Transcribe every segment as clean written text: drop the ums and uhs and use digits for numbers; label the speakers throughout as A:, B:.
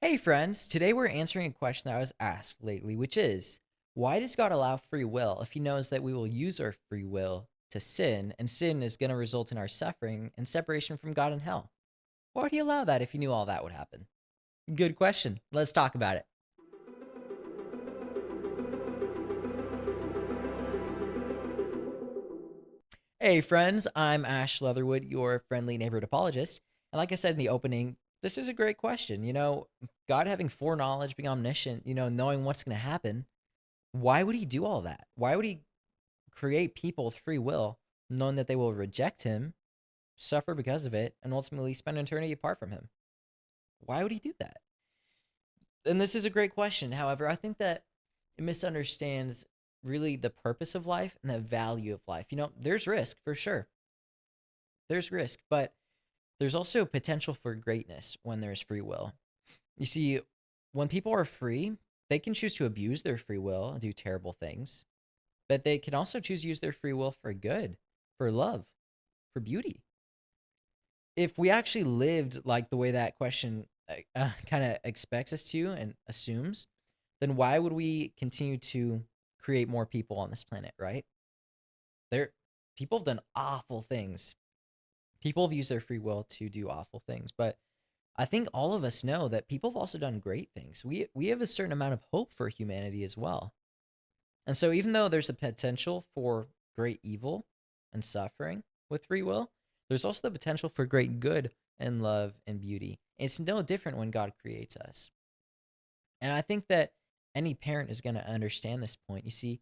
A: Hey friends, today we're answering a question that I was asked lately, which is why does God allow free will if he knows that we will use our free will to sin and sin is going to result in our suffering and separation from God in hell? Why would he allow that if he knew all that would happen? Good question. Let's talk about it. Hey friends, I'm Ash Leatherwood, your friendly neighborhood apologist. And like I said in the opening, this is a great question. God having foreknowledge, being omniscient, knowing what's going to happen, why would he do all that? Why would he create people with free will, knowing that they will reject him, suffer because of it, and ultimately spend eternity apart from him? Why would he do that? And this is a great question. However, I think that it misunderstands really the purpose of life and the value of life. There's risk for sure. There's risk, but there's also potential for greatness when there's free will. You see, when people are free, they can choose to abuse their free will and do terrible things, but they can also choose to use their free will for good, for love, for beauty. If we actually lived like the way that question kind of expects us to and assumes, then why would we continue to create more people on this planet, right? There People have done awful things. People have used their free will to do awful things, but I think all of us know that people have also done great things. We have a certain amount of hope for humanity as well. And so even though there's a potential for great evil and suffering with free will, there's also the potential for great good and love and beauty. And it's no different when God creates us. And I think that any parent is going to understand this point. You see,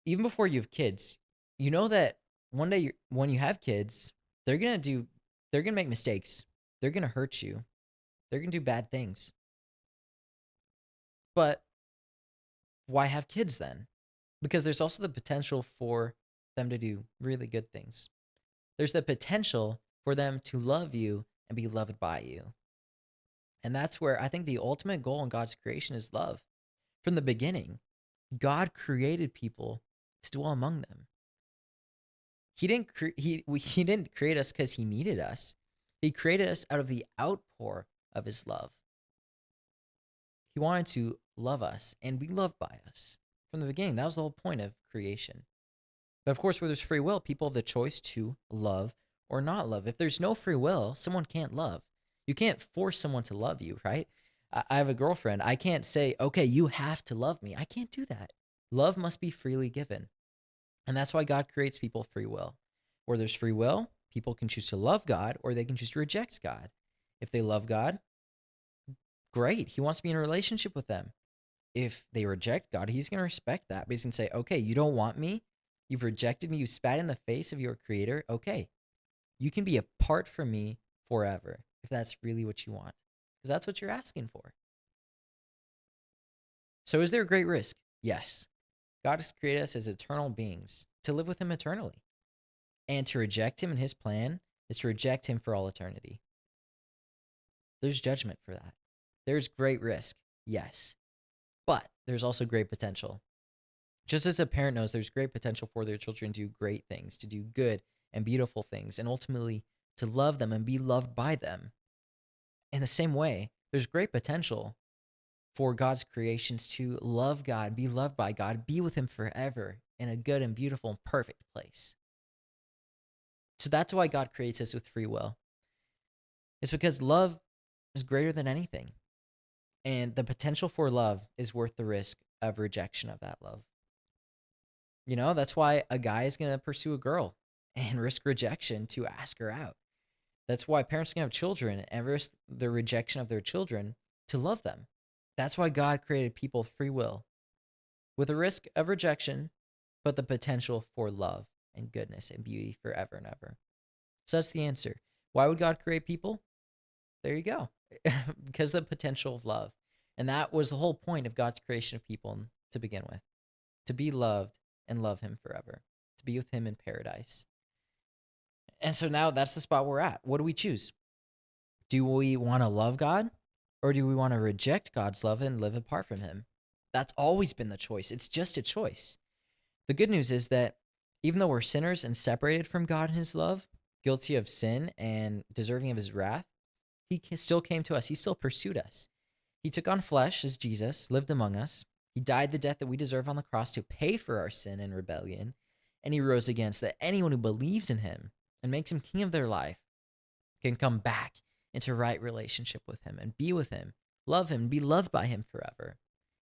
A: even before you have kids, you know that one day when you have kids, they're going to do they're going to make mistakes. They're going to hurt you. They're going to do bad things. But why have kids then? Because there's also the potential for them to do really good things. There's the potential for them to love you and be loved by you. And that's where I think the ultimate goal in God's creation is love. From the beginning, God created people to dwell among them. He didn't create us because he needed us. He created us out of the outpour of his love. He wanted to love us and be loved by us. From the beginning, that was the whole point of creation. But of course, where there's free will, people have the choice to love or not love. If there's no free will, someone can't love. You can't force someone to love you, right? I have a girlfriend. I can't say, okay, you have to love me. I can't do that. Love must be freely given. And that's why God creates people free will. Where there's free will, people can choose to love God or they can choose to reject God. If they love God, great. He wants to be in a relationship with them. If they reject God, he's going to respect that. But he's going to say, okay, you don't want me. You've rejected me. You spat in the face of your creator. Okay, you can be apart from me forever if that's really what you want, because that's what you're asking for. So is there a great risk? Yes. God has created us as eternal beings to live with him eternally. And to reject him and his plan is to reject him for all eternity. There's judgment for that. There's great risk. Yes. But there's also great potential. Just as a parent knows there's great potential for their children to do great things, to do good and beautiful things, and ultimately to love them and be loved by them. In the same way, there's great potential for God's creations to love God, be loved by God, be with him forever in a good and beautiful and perfect place. So that's why God creates us with free will. It's because love is greater than anything. And the potential for love is worth the risk of rejection of that love. That's why a guy is going to pursue a girl and risk rejection to ask her out. That's why parents can have children and risk the rejection of their children to love them. That's why God created people free will with a risk of rejection, but the potential for love and goodness and beauty forever and ever. So that's the answer. Why would God create people? There you go. Because of the potential of love. And that was the whole point of God's creation of people to begin with, to be loved and love him forever, to be with him in paradise. And so now that's the spot we're at. What do we choose? Do we want to love God or do we want to reject God's love and live apart from him? That's always been the choice. It's just a choice. The good news is that even though we're sinners and separated from God and his love, guilty of sin and deserving of his wrath, he still came to us. He still pursued us. He took on flesh as Jesus, lived among us. He died the death that we deserve on the cross to pay for our sin and rebellion. And he rose again so that anyone who believes in him and makes him king of their life can come back into right relationship with him and be with him, love him, be loved by him forever.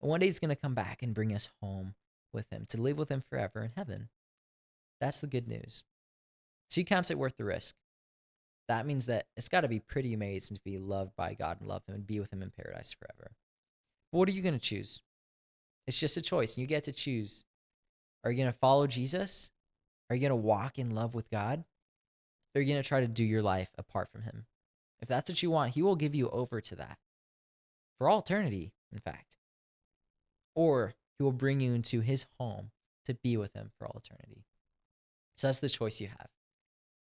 A: And one day he's going to come back and bring us home with him to live with him forever in heaven. That's the good news. So he counts it worth the risk. That means that it's got to be pretty amazing to be loved by God and love him and be with him in paradise forever. But what are you going to choose? It's just a choice, and you get to choose. Are you going to follow Jesus? Are you going to walk in love with God? Or are you going to try to do your life apart from him? If that's what you want, he will give you over to that for all eternity, in fact. Or he will bring you into his home to be with him for all eternity. So that's the choice you have.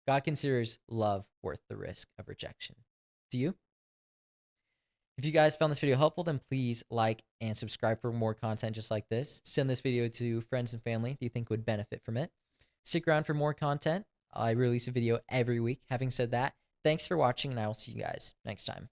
A: God considers love worth the risk of rejection. Do you? If you guys found this video helpful, then please like and subscribe for more content just like this. Send this video to friends and family that you think would benefit from it. Stick around for more content. I release a video every week. Having said that, thanks for watching, and I will see you guys next time.